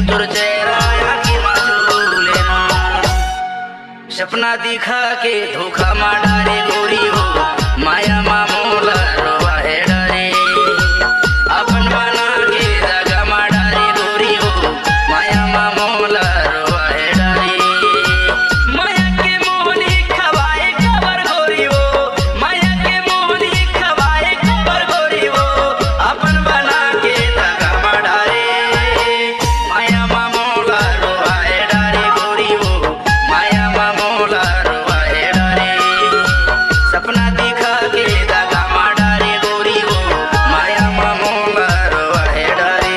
तुर चेहरा आखी माचू लेना सपना दिखा के धोखा मा डारे गोरी हो माया मा मोला रोवा है डरे अपन बना के दगा मा डारे गोरी हो माया मा मोला रोवा है डरे माया के मोहनी खवाए खबर गोरी हो माया के मोहनी खवाए खबर गोरी हो अपन बना के दगा मा डारे माया मा मोला रोवा है डरे गोरी हो माया मा मोला रोवा है डरे सपना दिखा के दगा मा डारे गोरी हो माया मा मोला रोवा है डरे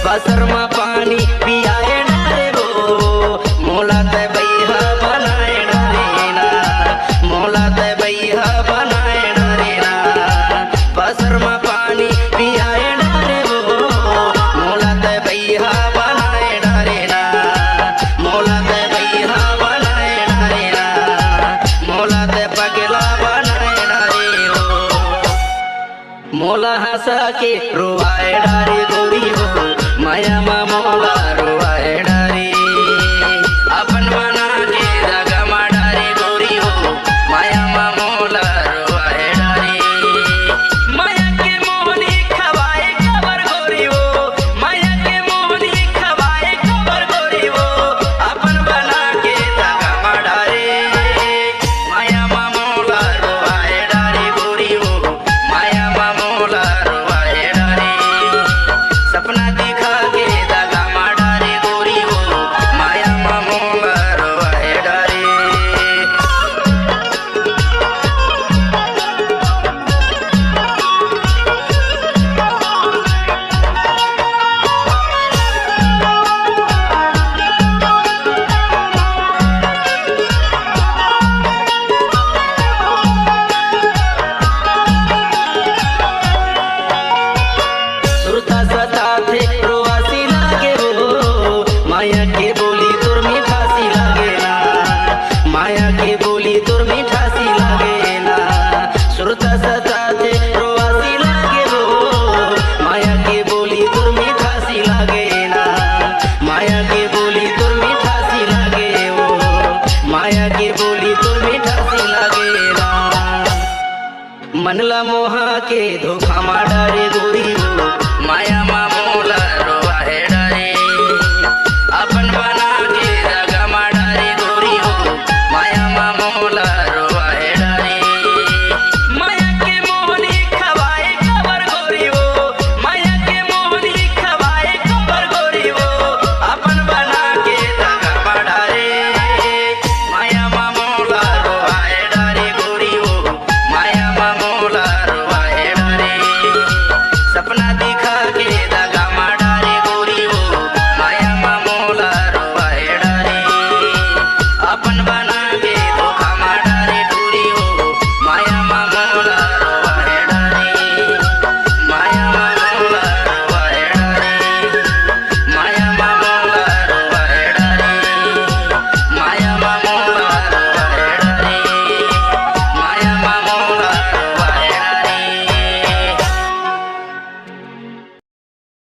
बसर में पानी पियाए डारे वो मोला ते बैहा बनाए डारे ना मोला ते बैहा बनाए डारे ना बसर में पानी पियाए डारे वो मोला ते बैहा बनाए डारे ना मोला ते बैहा बनाए डारे ना मोला ते पगला बनाए डारे हो मोला हंसा के रोवाए डारे गोरी हो माया मा मोला रोवाए डारे अपन बना के दगा मा डारे गोरी हो माया मा मोला रोवाए डारे माया के मोहनी खवाए खबर गोरी हो माया के मोहनी खवाए खबर गोरी हो अपन बना के दगा मा डारे माया मा मोला रोवाए डारे गोरी हो माया मा मोला रोवाए डारे सपना दिखा के दगा मा डारे गोरी हो माया मा मोला रोवाए डारे सुरता सता थे रोवासी लागे हो माया के बोली तुर मिठासी लागे ना माया के बोली तुर मिठासी लागे ना सुरता सता थे रोवासी लागे हो माया के बोली तुर मिठासी लागे ना माया के बोली तुर मिठासी लागे हो माया के बोली तुर मिठासी लागे ना मनला मोहा के धोखा मा डारे गोरी हो